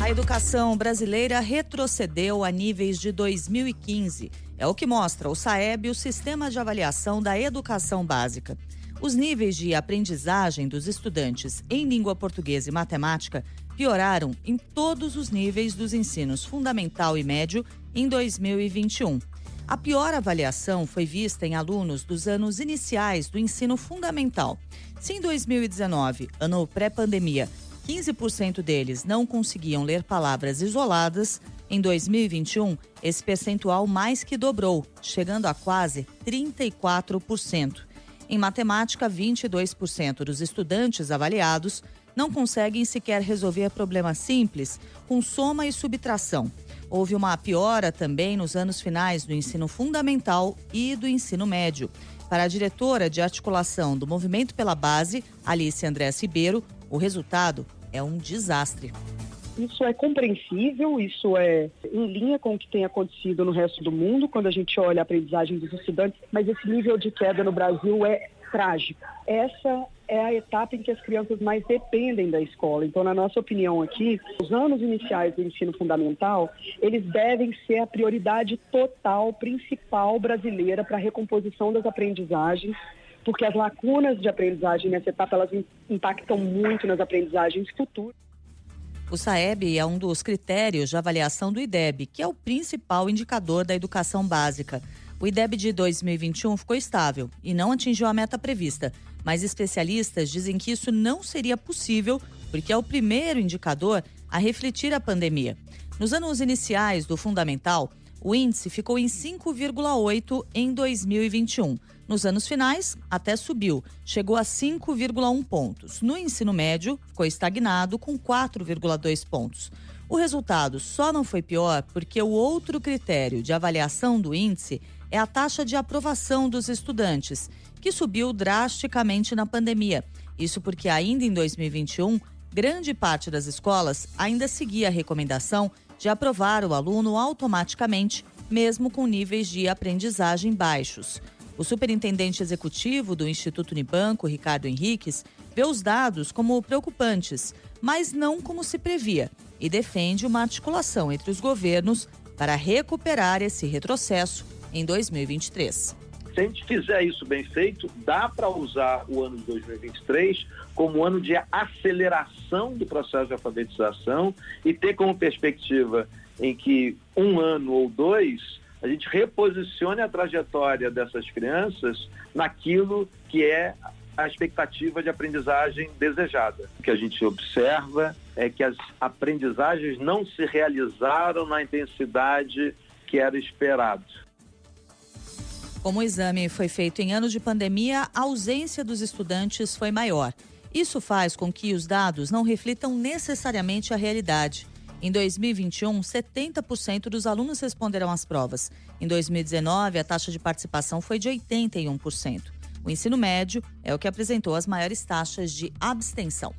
A educação brasileira retrocedeu a níveis de 2015. É o que mostra o SAEB, o Sistema de Avaliação da Educação Básica. Os níveis de aprendizagem dos estudantes em língua portuguesa e matemática pioraram em todos os níveis dos ensinos fundamental e médio em 2021. A pior avaliação foi vista em alunos dos anos iniciais do ensino fundamental. Se em 2019, ano pré-pandemia, 15% deles não conseguiam ler palavras isoladas, em 2021, esse percentual mais que dobrou, chegando a quase 34%. Em matemática, 22% dos estudantes avaliados não conseguem sequer resolver problemas simples com soma e subtração. Houve uma piora também nos anos finais do ensino fundamental e do ensino médio. Para a diretora de articulação do Movimento pela Base, Alice Andrés Ribeiro, o resultado é um desastre. Isso é compreensível, isso é em linha com o que tem acontecido no resto do mundo, quando a gente olha a aprendizagem dos estudantes, mas esse nível de queda no Brasil é trágico. Essa é a etapa em que as crianças mais dependem da escola. Então, na nossa opinião aqui, os anos iniciais do ensino fundamental, eles devem ser a prioridade total, principal brasileira para a recomposição das aprendizagens, porque as lacunas de aprendizagem nessa etapa, elas impactam muito nas aprendizagens futuras. O SAEB é um dos critérios de avaliação do IDEB, que é o principal indicador da educação básica. O IDEB de 2021 ficou estável e não atingiu a meta prevista, mas especialistas dizem que isso não seria possível porque é o primeiro indicador a refletir a pandemia. Nos anos iniciais do fundamental, o índice ficou em 5,8 em 2021. Nos anos finais, até subiu, chegou a 5,1 pontos. No ensino médio, ficou estagnado com 4,2 pontos. O resultado só não foi pior porque o outro critério de avaliação do índice é a taxa de aprovação dos estudantes, que subiu drasticamente na pandemia. Isso porque ainda em 2021, grande parte das escolas ainda seguia a recomendação de aprovar o aluno automaticamente, mesmo com níveis de aprendizagem baixos. O superintendente executivo do Instituto Unibanco, Ricardo Henriques, vê os dados como preocupantes, mas não como se previa, e defende uma articulação entre os governos para recuperar esse retrocesso em 2023. Se a gente fizer isso bem feito, dá para usar o ano de 2023 como ano de aceleração do processo de alfabetização e ter como perspectiva em que um ano ou dois a gente reposicione a trajetória dessas crianças naquilo que é a expectativa de aprendizagem desejada. O que a gente observa é que as aprendizagens não se realizaram na intensidade que era esperado. Como o exame foi feito em anos de pandemia, a ausência dos estudantes foi maior. Isso faz com que os dados não reflitam necessariamente a realidade. Em 2021, 70% dos alunos responderam às provas. Em 2019, a taxa de participação foi de 81%. O ensino médio é o que apresentou as maiores taxas de abstenção.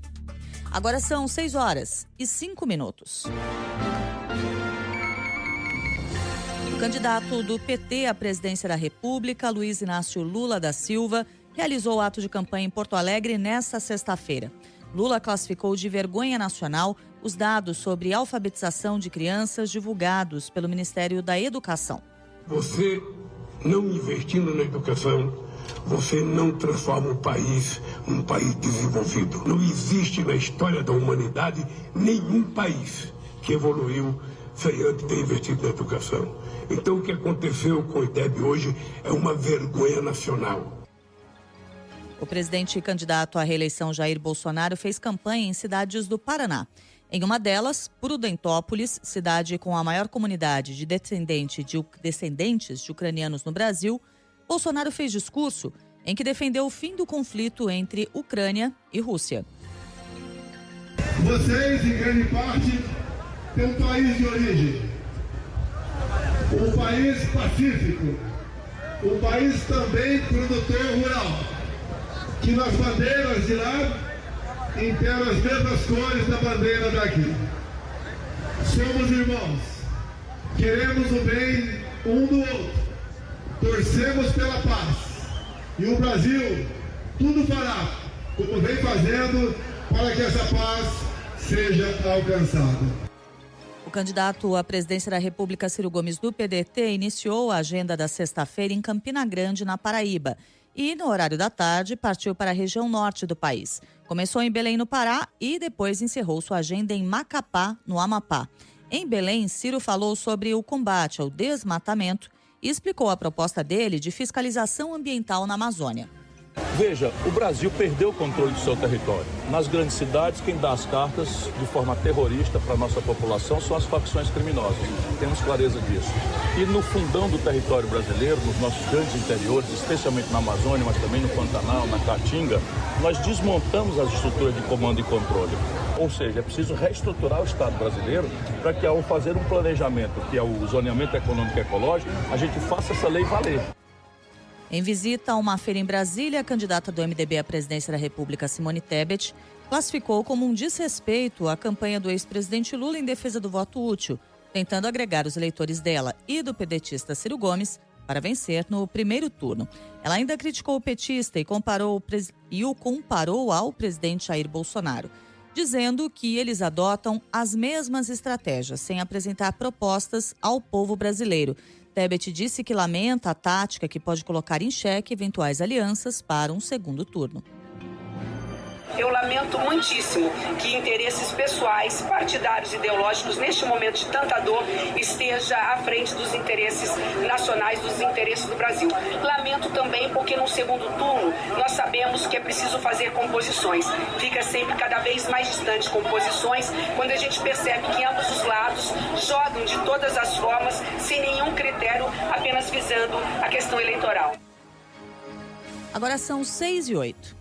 Agora são 6h05. O candidato do PT à presidência da República, Luiz Inácio Lula da Silva, realizou o ato de campanha em Porto Alegre nesta sexta-feira. Lula classificou de vergonha nacional os dados sobre alfabetização de crianças divulgados pelo Ministério da Educação. Você não investindo na educação, você não transforma o país num país desenvolvido. Não existe na história da humanidade nenhum país que evoluiu sem antes ter investido na educação. Então o que aconteceu com o IDEB hoje é uma vergonha nacional. O presidente e candidato à reeleição Jair Bolsonaro fez campanha em cidades do Paraná. Em uma delas, Prudentópolis, cidade com a maior comunidade de descendentes de ucranianos no Brasil, Bolsonaro fez discurso em que defendeu o fim do conflito entre Ucrânia e Rússia. Vocês, em grande parte, têm um país de origem, um país pacífico, um país também produtor rural, que nas bandeiras de lá interam as mesmas cores da bandeira daqui. Somos irmãos, queremos o bem um do outro, torcemos pela paz. E o Brasil tudo fará, como vem fazendo, para que essa paz seja alcançada. O candidato à presidência da República, Ciro Gomes, do PDT, iniciou a agenda da sexta-feira em Campina Grande, na Paraíba. E, no horário da tarde, partiu para a região norte do país. Começou em Belém, no Pará, e depois encerrou sua agenda em Macapá, no Amapá. Em Belém, Ciro falou sobre o combate ao desmatamento e explicou a proposta dele de fiscalização ambiental na Amazônia. Veja, o Brasil perdeu o controle do seu território. Nas grandes cidades, quem dá as cartas de forma terrorista para a nossa população são as facções criminosas. Temos clareza disso. E no fundão do território brasileiro, nos nossos grandes interiores, especialmente na Amazônia, mas também no Pantanal, na Caatinga, nós desmontamos as estruturas de comando e controle. Ou seja, é preciso reestruturar o Estado brasileiro para que, ao fazer um planejamento, que é o zoneamento econômico e ecológico, a gente faça essa lei valer. Em visita a uma feira em Brasília, a candidata do MDB à presidência da República, Simone Tebet, classificou como um desrespeito a campanha do ex-presidente Lula em defesa do voto útil, tentando agregar os eleitores dela e do pedetista Ciro Gomes para vencer no primeiro turno. Ela ainda criticou o petista e o comparou ao presidente Jair Bolsonaro, dizendo que eles adotam as mesmas estratégias, sem apresentar propostas ao povo brasileiro. Tebet disse que lamenta a tática que pode colocar em xeque eventuais alianças para um segundo turno. Eu lamento muitíssimo que interesses pessoais, partidários, ideológicos, neste momento de tanta dor, esteja à frente dos interesses nacionais, dos interesses do Brasil. Lamento também porque no segundo turno nós sabemos que é preciso fazer composições. Fica sempre cada vez mais distante composições quando a gente percebe que ambos os lados jogam de todas as formas, sem nenhum critério, apenas visando a questão eleitoral. Agora são 6h08.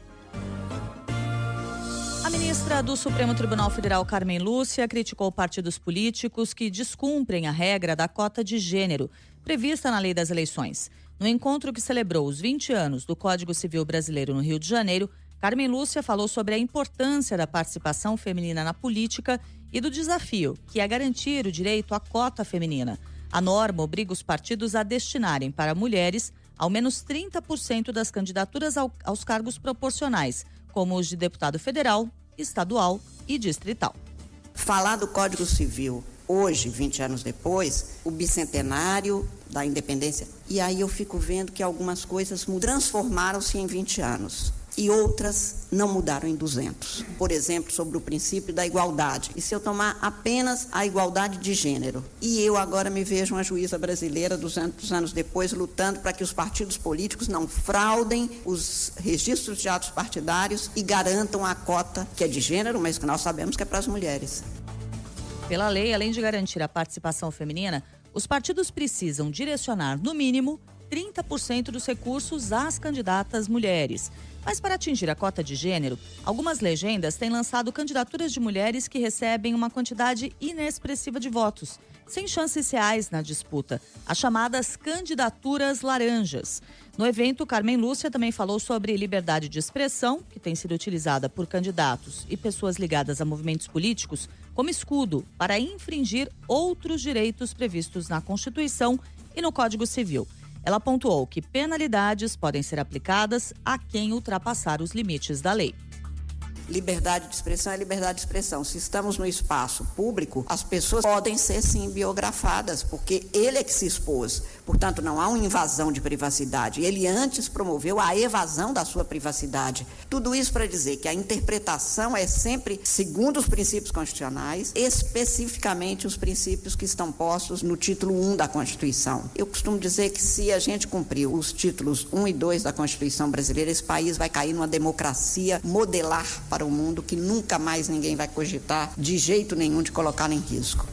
A ministra do Supremo Tribunal Federal, Carmen Lúcia, criticou partidos políticos que descumprem a regra da cota de gênero prevista na Lei das Eleições. No encontro que celebrou os 20 anos do Código Civil Brasileiro no Rio de Janeiro, Carmen Lúcia falou sobre a importância da participação feminina na política e do desafio, que é garantir o direito à cota feminina. A norma obriga os partidos a destinarem para mulheres ao menos 30% das candidaturas aos cargos proporcionais, como os de deputado federal, estadual e distrital. Falar do Código Civil hoje, 20 anos depois, o bicentenário da independência, e aí eu fico vendo que algumas coisas transformaram-se em 20 anos e outras não mudaram em 200. Por exemplo, sobre o princípio da igualdade. E se eu tomar apenas a igualdade de gênero, e eu agora me vejo uma juíza brasileira 200 anos depois lutando para que os partidos políticos não fraudem os registros de atos partidários e garantam a cota que é de gênero, mas que nós sabemos que é para as mulheres. Pela lei, além de garantir a participação feminina, os partidos precisam direcionar, no mínimo, 30% dos recursos às candidatas mulheres. Mas para atingir a cota de gênero, algumas legendas têm lançado candidaturas de mulheres que recebem uma quantidade inexpressiva de votos, sem chances reais na disputa, as chamadas candidaturas laranjas. No evento, Carmen Lúcia também falou sobre liberdade de expressão, que tem sido utilizada por candidatos e pessoas ligadas a movimentos políticos como escudo para infringir outros direitos previstos na Constituição e no Código Civil. Ela pontuou que penalidades podem ser aplicadas a quem ultrapassar os limites da lei. Liberdade de expressão é liberdade de expressão. Se estamos no espaço público, as pessoas podem ser, sim, biografadas, porque ele é que se expôs. Portanto, não há uma invasão de privacidade. Ele antes promoveu a evasão da sua privacidade. Tudo isso para dizer que a interpretação é sempre segundo os princípios constitucionais, especificamente os princípios que estão postos no título 1 da Constituição. Eu costumo dizer que se a gente cumprir os títulos 1 e 2 da Constituição brasileira, esse país vai cair numa democracia modelar para o mundo que nunca mais ninguém vai cogitar de jeito nenhum de colocar em risco.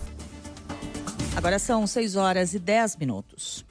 Agora são 6h10.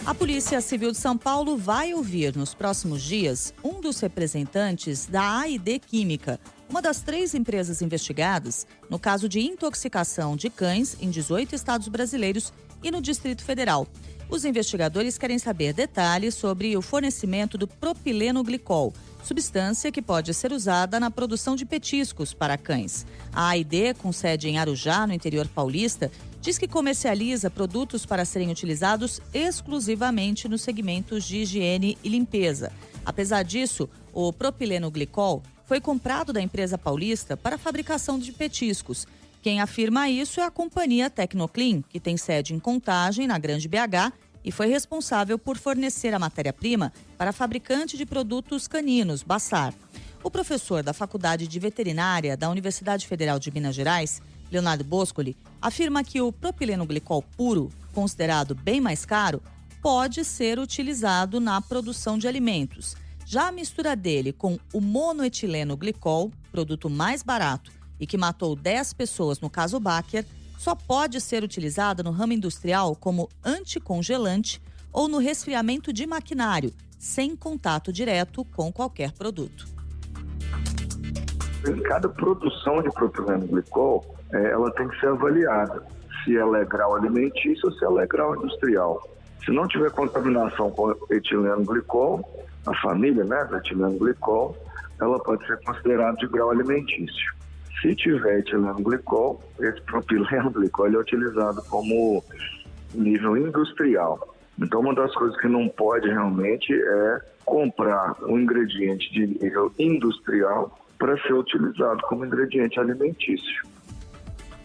A Polícia Civil de São Paulo vai ouvir nos próximos dias um dos representantes da A&D Química, uma das 3 empresas investigadas no caso de intoxicação de cães em 18 estados brasileiros e no Distrito Federal. Os investigadores querem saber detalhes sobre o fornecimento do propileno glicol, substância que pode ser usada na produção de petiscos para cães. A A&D, com sede em Arujá, no interior paulista, diz que comercializa produtos para serem utilizados exclusivamente nos segmentos de higiene e limpeza. Apesar disso, o propileno glicol foi comprado da empresa paulista para a fabricação de petiscos. Quem afirma isso é a companhia Tecnoclean, que tem sede em Contagem, na Grande BH, e foi responsável por fornecer a matéria-prima para a fabricante de produtos caninos, Bassar. O professor da Faculdade de Veterinária da Universidade Federal de Minas Gerais, Leonardo Boscoli, afirma que o propilenoglicol puro, considerado bem mais caro, pode ser utilizado na produção de alimentos. Já a mistura dele com o monoetileno glicol, produto mais barato e que matou 10 pessoas no caso Baker, só pode ser utilizada no ramo industrial como anticongelante ou no resfriamento de maquinário, sem contato direto com qualquer produto. Em cada produção de propileno glicol, ela tem que ser avaliada se ela é grau alimentício ou se ela é grau industrial. Se não tiver contaminação com etileno glicol, a família, do etileno glicol, ela pode ser considerada de grau alimentício. Se tiver etileno glicol, esse propileno glicol é utilizado como nível industrial. Então, uma das coisas que não pode realmente é comprar um ingrediente de nível industrial para ser utilizado como ingrediente alimentício.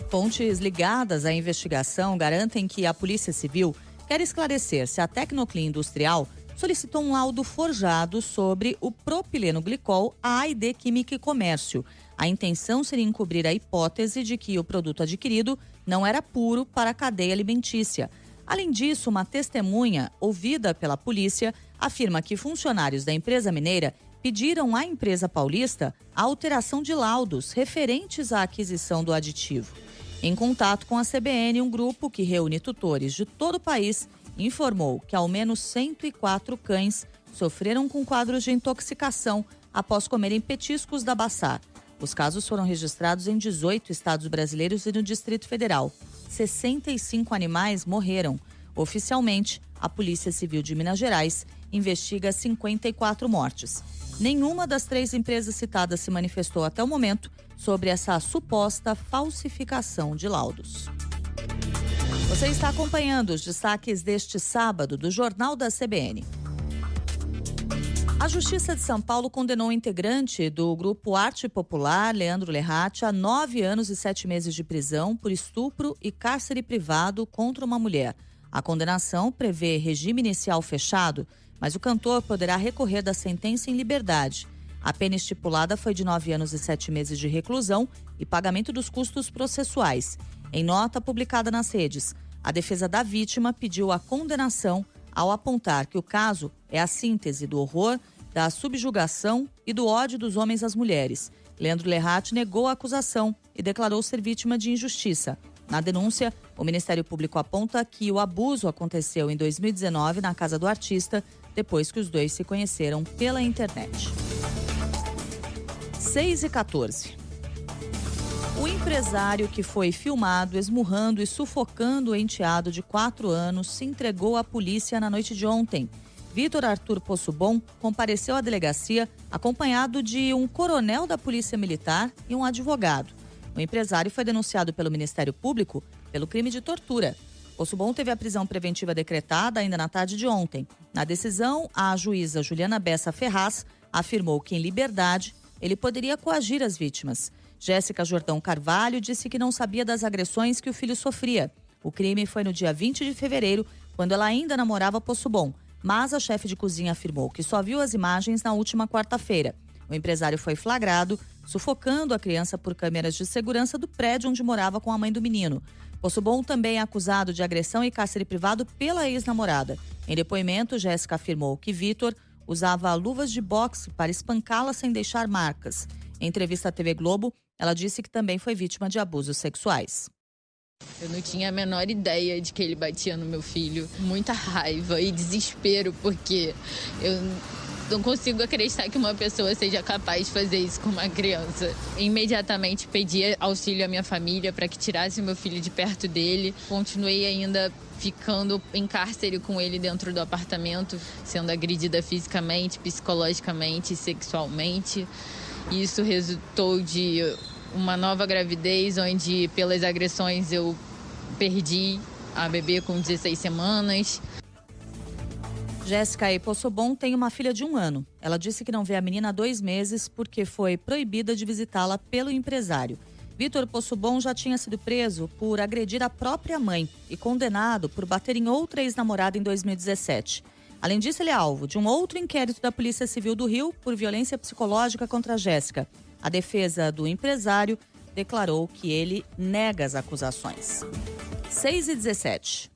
Fontes ligadas à investigação garantem que a Polícia Civil quer esclarecer se a Tecnoclean Industrial solicitou um laudo forjado sobre o propileno glicol à AID Química e Comércio. A intenção seria encobrir a hipótese de que o produto adquirido não era puro para a cadeia alimentícia. Além disso, uma testemunha, ouvida pela polícia, afirma que funcionários da empresa mineira pediram à empresa paulista a alteração de laudos referentes à aquisição do aditivo. Em contato com a CBN, um grupo que reúne tutores de todo o país informou que ao menos 104 cães sofreram com quadros de intoxicação após comerem petiscos da Bassar. Os casos foram registrados em 18 estados brasileiros e no Distrito Federal. 65 animais morreram. Oficialmente, a Polícia Civil de Minas Gerais investiga 54 mortes. Nenhuma das 3 empresas citadas se manifestou até o momento sobre essa suposta falsificação de laudos. Você está acompanhando os destaques deste sábado do Jornal da CBN. A Justiça de São Paulo condenou o integrante do Grupo Arte Popular, Leandro Lerratti, a 9 anos e 7 meses de prisão por estupro e cárcere privado contra uma mulher. A condenação prevê regime inicial fechado, mas o cantor poderá recorrer da sentença em liberdade. A pena estipulada foi de 9 anos e 7 meses de reclusão e pagamento dos custos processuais. Em nota publicada nas redes, a defesa da vítima pediu a condenação ao apontar que o caso é a síntese do horror, da subjugação e do ódio dos homens às mulheres. Leandro Lerratti negou a acusação e declarou ser vítima de injustiça. Na denúncia, o Ministério Público aponta que o abuso aconteceu em 2019 na casa do artista, depois que os dois se conheceram pela internet. 6h14. O empresário que foi filmado esmurrando e sufocando o enteado de 4 anos se entregou à polícia na noite de ontem. Vitor Arthur Possubon compareceu à delegacia acompanhado de um coronel da Polícia Militar e um advogado. O empresário foi denunciado pelo Ministério Público pelo crime de tortura. Possubon teve a prisão preventiva decretada ainda na tarde de ontem. Na decisão, a juíza Juliana Bessa Ferraz afirmou que, em liberdade, ele poderia coagir as vítimas. Jéssica Jordão Carvalho disse que não sabia das agressões que o filho sofria. O crime foi no dia 20 de fevereiro, quando ela ainda namorava Possubon, mas a chefe de cozinha afirmou que só viu as imagens na última quarta-feira. O empresário foi flagrado, sufocando a criança por câmeras de segurança do prédio onde morava com a mãe do menino. Possubon também é acusado de agressão e cárcere privado pela ex-namorada. Em depoimento, Jéssica afirmou que Vitor usava luvas de boxe para espancá-la sem deixar marcas. Em entrevista à TV Globo, ela disse que também foi vítima de abusos sexuais. Eu não tinha a menor ideia de que ele batia no meu filho. Muita raiva e desespero, porque eu não consigo acreditar que uma pessoa seja capaz de fazer isso com uma criança. Imediatamente pedi auxílio à minha família para que tirasse meu filho de perto dele. Continuei ainda ficando em cárcere com ele dentro do apartamento, sendo agredida fisicamente, psicologicamente e sexualmente. Isso resultou de uma nova gravidez, onde pelas agressões eu perdi a bebê com 16 semanas. Jéssica Possubon tem uma filha de 1 ano. Ela disse que não vê a menina há 2 meses porque foi proibida de visitá-la pelo empresário. Vitor Possubon já tinha sido preso por agredir a própria mãe e condenado por bater em outra ex-namorada em 2017. Além disso, ele é alvo de um outro inquérito da Polícia Civil do Rio por violência psicológica contra a Jéssica. A defesa do empresário declarou que ele nega as acusações. 6h17.